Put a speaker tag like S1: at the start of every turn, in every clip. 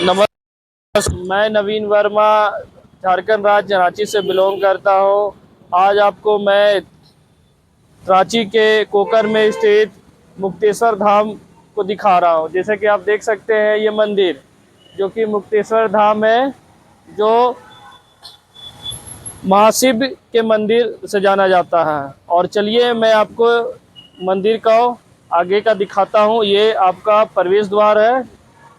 S1: नमस्कार। मैं नवीन वर्मा झारखंड राज्य रांची से बिलोंग करता हूँ। आज आपको मैं रांची के कोकर में स्थित मुक्तेश्वर धाम को दिखा रहा हूँ। जैसे कि आप देख सकते हैं, ये मंदिर जो कि मुक्तेश्वर धाम है, जो महाशिव के मंदिर से जाना जाता है। और चलिए मैं आपको मंदिर का आगे का दिखाता हूँ। ये आपका प्रवेश द्वार है,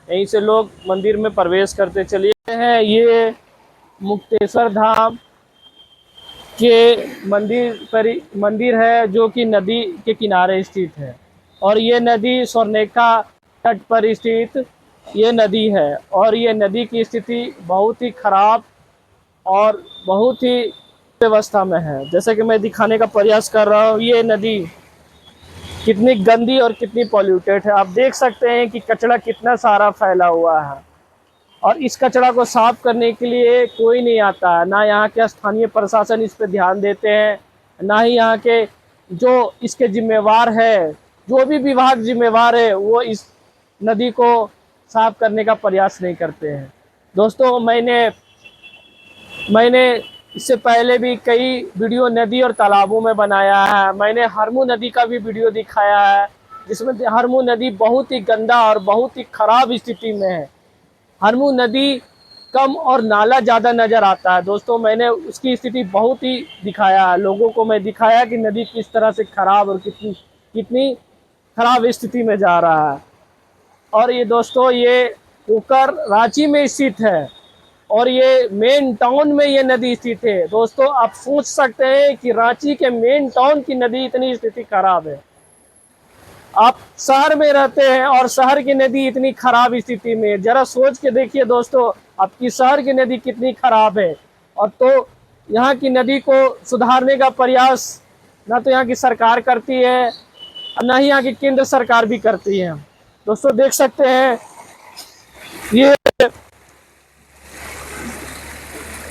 S1: यहीं से लोग मंदिर में प्रवेश करते चलिए हैं। ये मुक्तेश्वर धाम के मंदिर है, जो कि नदी के किनारे स्थित है। और ये नदी स्वर्णरेखा तट पर स्थित ये नदी है। और ये नदी की स्थिति बहुत ही खराब और बहुत ही व्यवस्था में है। जैसे कि मैं दिखाने का प्रयास कर रहा हूँ, ये नदी कितनी गंदी और कितनी पॉल्यूटेड है। आप देख सकते हैं कि कचरा कितना सारा फैला हुआ है। और इस कचरा को साफ करने के लिए कोई नहीं आता है। ना यहाँ के स्थानीय प्रशासन इस पर ध्यान देते हैं, ना ही यहाँ के जो इसके जिम्मेवार है, जो भी विभाग जिम्मेवार है, वो इस नदी को साफ करने का प्रयास नहीं करते हैं। दोस्तों, मैंने इससे पहले भी कई वीडियो नदी और तालाबों में बनाया है। मैंने हरमू नदी का भी वीडियो दिखाया है, जिसमें हरमू नदी बहुत ही गंदा और बहुत ही खराब स्थिति में है। हरमू नदी कम और नाला ज़्यादा नज़र आता है। दोस्तों, मैंने उसकी स्थिति बहुत ही दिखाया है, लोगों को मैं दिखाया कि नदी किस तरह से खराब और कितनी कितनी खराब स्थिति में जा रहा है। और ये दोस्तों, ये कोकर रांची में स्थित है और ये मेन टाउन में ये नदी स्थित है। दोस्तों, आप सोच सकते हैं कि रांची के मेन टाउन की नदी इतनी स्थिति खराब है। आप शहर में रहते हैं और शहर की नदी इतनी खराब स्थिति में, जरा सोच के देखिए दोस्तों, आपकी शहर की नदी कितनी खराब है। और तो यहाँ की नदी को सुधारने का प्रयास ना तो यहाँ की सरकार करती है, ना ही यहाँ की केंद्र सरकार भी करती है। दोस्तों, देख सकते हैं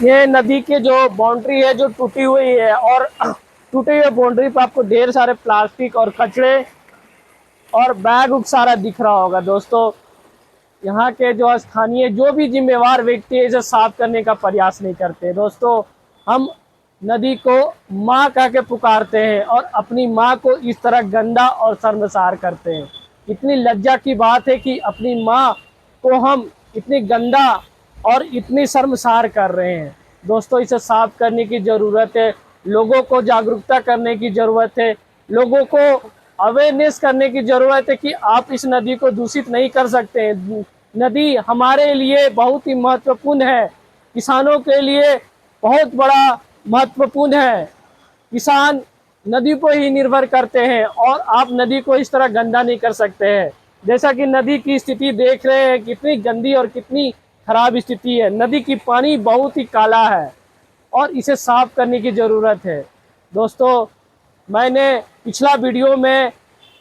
S1: ये नदी के जो बाउंड्री है, जो टूटी हुई है, और टूटी हुई बाउंड्री पर आपको ढेर सारे प्लास्टिक और कचरे और बैग उग सारा दिख रहा होगा। दोस्तों, यहाँ के जो स्थानीय जो भी जिम्मेवार व्यक्ति है, इसे साफ करने का प्रयास नहीं करते। दोस्तों, हम नदी को माँ कह के पुकारते हैं और अपनी माँ को इस तरह गंदा और शर्मसार करते हैं। इतनी लज्जा की बात है कि अपनी माँ को हम इतनी गंदा और इतनी शर्मसार कर रहे हैं। दोस्तों, इसे साफ करने की ज़रूरत है, लोगों को जागरूकता करने की ज़रूरत है, लोगों को अवेयरनेस करने की ज़रूरत है कि आप इस नदी को दूषित नहीं कर सकते हैं। नदी हमारे लिए बहुत ही महत्वपूर्ण है, किसानों के लिए बहुत बड़ा महत्वपूर्ण है। किसान नदी पर ही निर्भर करते हैं और आप नदी को इस तरह गंदा नहीं कर सकते हैं। जैसा कि नदी की स्थिति देख रहे हैं, कितनी गंदी और कितनी खराब स्थिति है। नदी की पानी बहुत ही काला है और इसे साफ करने की ज़रूरत है। दोस्तों, मैंने पिछला वीडियो में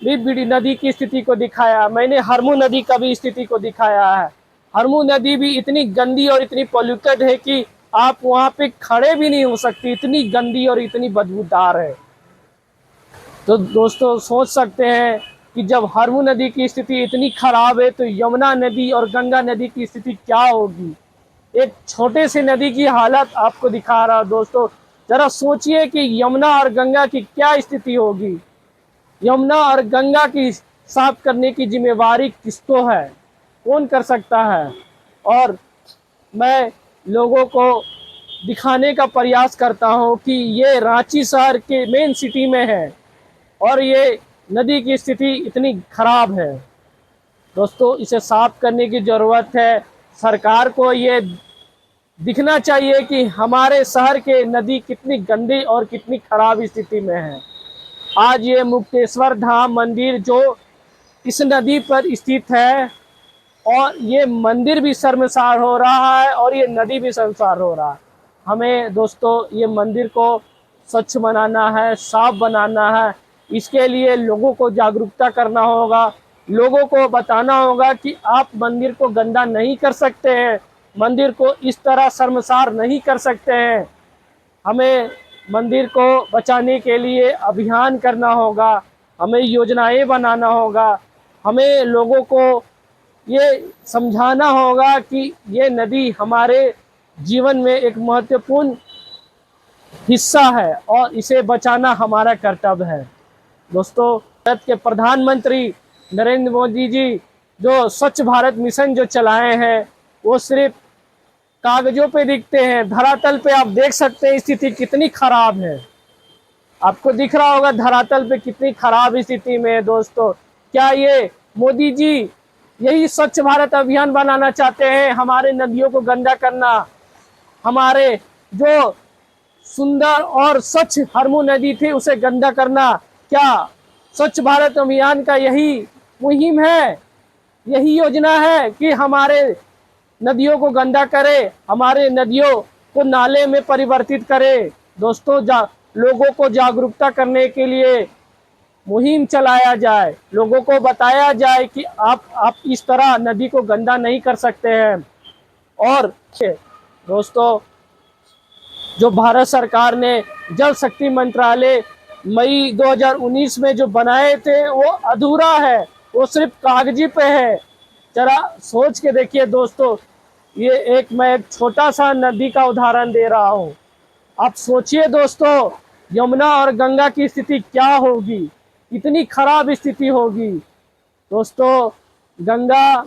S1: भी नदी की स्थिति को दिखाया, मैंने हरमू नदी का भी स्थिति को दिखाया है। हरमू नदी भी इतनी गंदी और इतनी पॉल्यूटेड है कि आप वहाँ पे खड़े भी नहीं हो सकते, इतनी गंदी और इतनी बदबूदार है। तो दोस्तों, सोच सकते हैं कि जब हरमू नदी की स्थिति इतनी खराब है, तो यमुना नदी और गंगा नदी की स्थिति क्या होगी। एक छोटे से नदी की हालत आपको दिखा रहा। दोस्तों, जरा सोचिए कि यमुना और गंगा की क्या स्थिति होगी। यमुना और गंगा की साफ करने की जिम्मेवारी किसको है, कौन कर सकता है। और मैं लोगों को दिखाने का प्रयास करता हूं कि ये रांची शहर के मेन सिटी में है और ये नदी की स्थिति इतनी खराब है। दोस्तों, इसे साफ करने की ज़रूरत है। सरकार को ये दिखना चाहिए कि हमारे शहर के नदी कितनी गंदी और कितनी खराब स्थिति में है। आज ये मुक्तेश्वर धाम मंदिर जो इस नदी पर स्थित है, और ये मंदिर भी शर्मसार हो रहा है और ये नदी भी शर्मसार हो रहा है। हमें दोस्तों ये मंदिर को स्वच्छ बनाना है, साफ बनाना है। इसके लिए लोगों को जागरूकता करना होगा, लोगों को बताना होगा कि आप मंदिर को गंदा नहीं कर सकते हैं, मंदिर को इस तरह शर्मसार नहीं कर सकते हैं। हमें मंदिर को बचाने के लिए अभियान करना होगा, हमें योजनाएं बनाना होगा, हमें लोगों को ये समझाना होगा कि ये नदी हमारे जीवन में एक महत्वपूर्ण हिस्सा है और इसे बचाना हमारा कर्तव्य है। दोस्तों, भारत के प्रधानमंत्री नरेंद्र मोदी जी जो स्वच्छ भारत मिशन जो चलाए हैं वो सिर्फ कागजों पे दिखते हैं, धरातल पे आप देख सकते हैं स्थिति कितनी खराब है। आपको दिख रहा होगा धरातल पे कितनी खराब स्थिति में है। दोस्तों, क्या ये मोदी जी यही स्वच्छ भारत अभियान बनाना चाहते हैं? हमारे नदियों को गंदा करना, हमारे जो सुंदर और स्वच्छ हरमू नदी थी उसे गंदा करना, क्या स्वच्छ भारत अभियान का यही मुहिम है, यही योजना है कि हमारे नदियों को गंदा करे, हमारे नदियों को नाले में परिवर्तित करे? दोस्तों, लोगों को जागरूकता करने के लिए मुहिम चलाया जाए, लोगों को बताया जाए कि आप इस तरह नदी को गंदा नहीं कर सकते हैं। और दोस्तों, जो भारत सरकार ने जल शक्ति मंत्रालय मई 2019 में जो बनाए थे वो अधूरा है, वो सिर्फ कागजी पे है। जरा सोच के देखिए दोस्तों, ये मैं एक छोटा सा नदी का उदाहरण दे रहा हूँ। आप सोचिए दोस्तों, यमुना और गंगा की स्थिति क्या होगी, इतनी खराब स्थिति होगी। दोस्तों, गंगा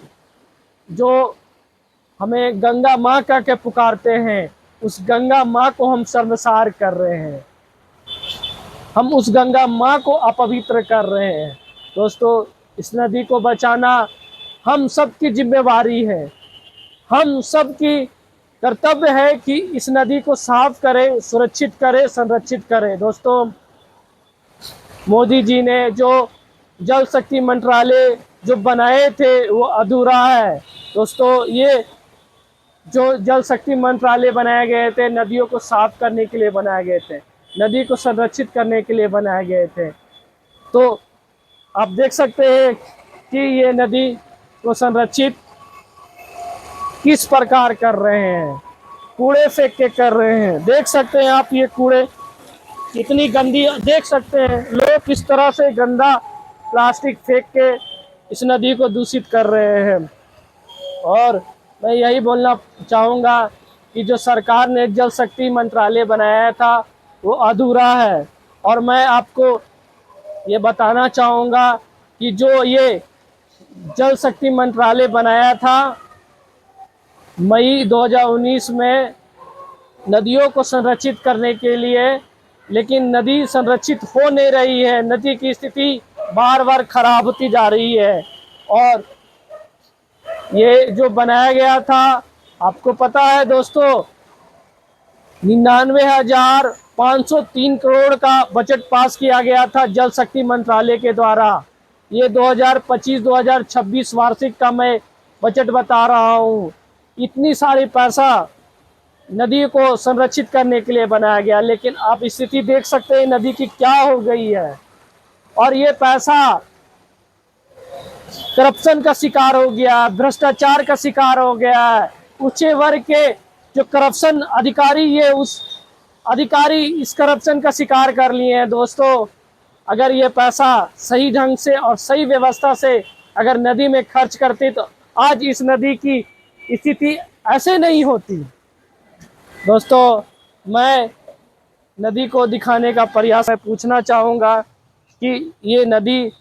S1: जो हमें गंगा माँ कह के पुकारते हैं, उस गंगा माँ को हम शर्मसार कर रहे हैं, हम उस गंगा माँ को अपवित्र कर रहे हैं। दोस्तों, इस नदी को बचाना हम सबकी जिम्मेवारी है, हम सबकी कर्तव्य है कि इस नदी को साफ करें, सुरक्षित करें, संरक्षित करें। दोस्तों, मोदी जी ने जो जल शक्ति मंत्रालय जो बनाए थे वो अधूरा है। दोस्तों, ये जो जल शक्ति मंत्रालय बनाए गए थे नदियों को साफ करने के लिए बनाए गए थे, नदी को संरक्षित करने के लिए बनाए गए थे। तो आप देख सकते हैं कि ये नदी को संरक्षित किस प्रकार कर रहे हैं, कूड़े फेंक के कर रहे हैं। देख सकते हैं आप ये कूड़े कितनी गंदी, देख सकते हैं लोग किस तरह से गंदा प्लास्टिक फेंक के इस नदी को दूषित कर रहे हैं। और मैं यही बोलना चाहूँगा कि जो सरकार ने जल शक्ति मंत्रालय बनाया था वो अधूरा है। और मैं आपको ये बताना चाहूँगा कि जो ये जल शक्ति मंत्रालय बनाया था मई 2019 में नदियों को संरक्षित करने के लिए, लेकिन नदी संरक्षित हो नहीं रही है, नदी की स्थिति बार बार खराब होती जा रही है। और ये जो बनाया गया था, आपको पता है दोस्तों, 99,503 करोड़ का बजट पास किया गया था जल शक्ति मंत्रालय के द्वारा। ये 2025-2026 वार्षिक का मैं बजट बता रहा हूँ। इतनी सारी पैसा नदी को संरक्षित करने के लिए बनाया गया, लेकिन आप स्थिति देख सकते हैं नदी की क्या हो गई है। और ये पैसा करप्शन का शिकार हो गया, भ्रष्टाचार का शिकार हो गया है। उच्च वर्ग के जो करप्शन अधिकारी, ये उस अधिकारी इस करप्शन का शिकार कर लिए हैं। दोस्तों, अगर ये पैसा सही ढंग से और सही व्यवस्था से अगर नदी में खर्च करते तो आज इस नदी की स्थिति ऐसे नहीं होती। दोस्तों, मैं नदी को दिखाने का प्रयास मैं पूछना चाहूँगा कि ये नदी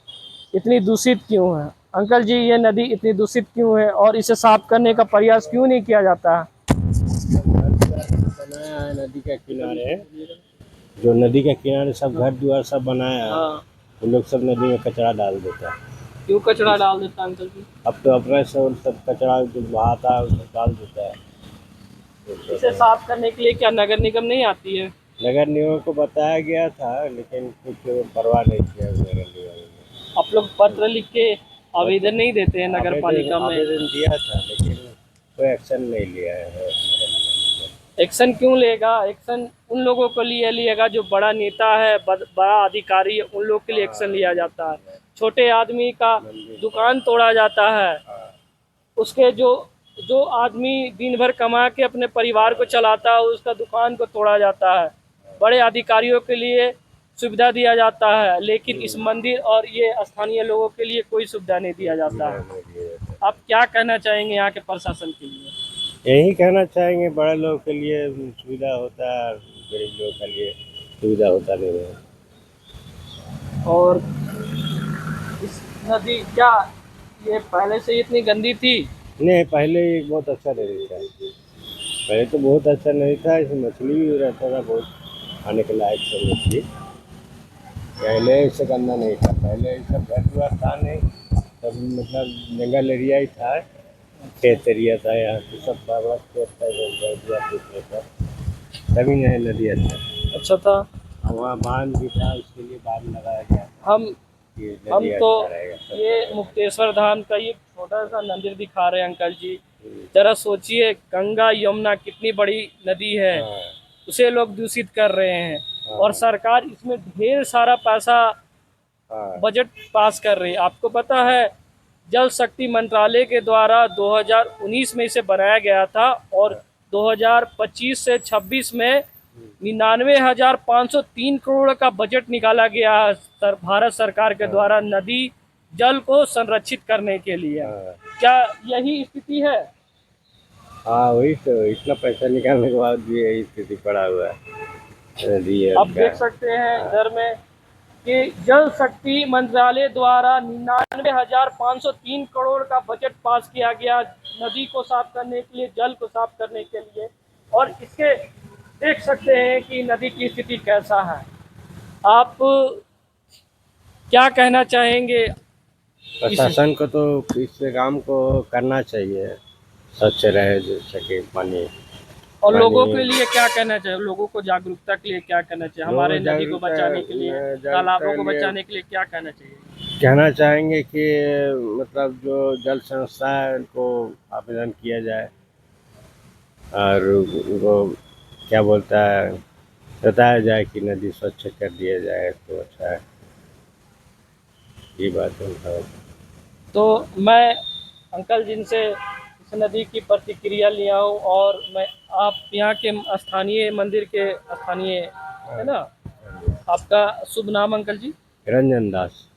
S1: इतनी दूषित क्यों है। अंकल जी, ये नदी इतनी दूषित क्यों है और इसे साफ करने का प्रयास क्यों नहीं किया जाता है?
S2: बनाया है नदी के किनारे, जो नदी के किनारे सब घर द्वार सब बनाया है।
S1: हाँ,
S2: वो लोग सब नदी में कचरा डाल देता है।
S1: क्यों कचरा डाल देता है अंकल जी?
S2: अब तो अपने से उन सब कचरा जो बहाता है उसमें डाल देता है।
S1: इसे साफ करने के लिए क्या नगर निगम नहीं आती है?
S2: नगर निगम को बताया गया था, लेकिन कुछ परवाह नहीं किया नगर निगम ने।
S1: आप लोग पत्र लिख के आवेदन नहीं देते हैं नगर पालिका में?
S2: आवेदन दिया था, लेकिन कोई एक्शन नहीं लिया है नगर निगम ने।
S1: एक्शन क्यों लेगा? एक्शन उन लोगों के लिए लिएगा जो बड़ा नेता है, बड़ा अधिकारी है, उन लोग के लिए एक्शन लिया जाता है। छोटे आदमी का दुकान तोड़ा जाता है, उसके जो आदमी दिन भर कमा के अपने परिवार को चलाता है उसका दुकान को तोड़ा जाता है। बड़े अधिकारियों के लिए सुविधा दिया जाता है, लेकिन इस मंदिर और ये स्थानीय लोगों के लिए कोई सुविधा नहीं दिया जाता है। आप क्या कहना चाहेंगे यहाँ के प्रशासन के लिए?
S2: यही कहना चाहेंगे, बड़े लोगों के लिए सुविधा होता है, गरीब लोगों के लिए सुविधा होता नहीं है।
S1: और इस नदी क्या ये पहले से इतनी गंदी थी?
S2: नहीं, पहले ये बहुत अच्छा नहीं था। पहले तो बहुत अच्छा नहीं था, इसमें मछली भी रहता था बहुत, खाने के लायक सब मछली। पहले इससे गंदा नहीं था, पहले ये सब घर द्वार था नहीं, सब मतलब जंगल एरिया ही था, खेत एरिया था, यहाँ पे सब बड़ा खेत था, घर द्वार कुछ था, तभी नहीं नदी अच्छा।
S1: अच्छा था।
S2: और वहाँ बांध भी था, उसके लिए बांध लगाया गया
S1: हम
S2: कि
S1: हम
S2: नदी
S1: तो
S2: अच्छा रहेगा, सब
S1: ये
S2: रहेगा।
S1: मुक्तेश्वर धाम का ये छोटा सा मंदिर दिखा रहे हैं अंकल जी।
S2: हम्म।
S1: जरा सोचिए, गंगा यमुना कितनी बड़ी नदी है,
S2: हाँ
S1: उसे लोग दूषित कर रहे हैं
S2: हाँ
S1: और सरकार इसमें ढेर सारा पैसा
S2: हाँ
S1: बजट पास कर रही है। आपको पता है जल शक्ति मंत्रालय के द्वारा 2019 में इसे बनाया गया था और 2025 से 26 में 99,503 करोड़ का बजट निकाला गया है भारत सरकार के द्वारा नदी जल को संरक्षित करने के लिए।
S2: हाँ
S1: क्या यही स्थिति है?
S2: हाँ, वही तो, इतना पैसा निकालने के बाद भी यही स्थिति पड़ा हुआ है नदी
S1: आप
S2: का।
S1: देख सकते हैं इधर में कि जल शक्ति मंत्रालय द्वारा 99,503 करोड़ का बजट पास किया गया नदी को साफ करने के लिए, जल को साफ करने के लिए। और इसके देख सकते हैं कि नदी की स्थिति कैसा है। आप क्या कहना चाहेंगे?
S2: प्रशासन को तो इस काम को करना चाहिए, स्वच्छ रहे जो सके पानी।
S1: और लोगों
S2: पानी
S1: के लिए क्या कहना चाहिए? लोगों को जागरूकता के लिए क्या कहना चाहिए? हमारे
S2: लोग
S1: नदी को बचाने के लिए, तालाबों को बचाने के लिए क्या कहना चाहिए?
S2: कहना चाहेंगे कि मतलब जो जल संस्था है उनको आवेदन किया जाए और उनको क्या बोलता है बताया जाए कि नदी स्वच्छ कर दिया जाए तो अच्छा है। ये बात है।
S1: तो मैं अंकल जिनसे इस नदी की प्रतिक्रिया लिया हूँ और मैं आप यहाँ के स्थानीय मंदिर के स्थानीय है ना? आपका शुभ नाम अंकल जी?
S2: रंजन दास।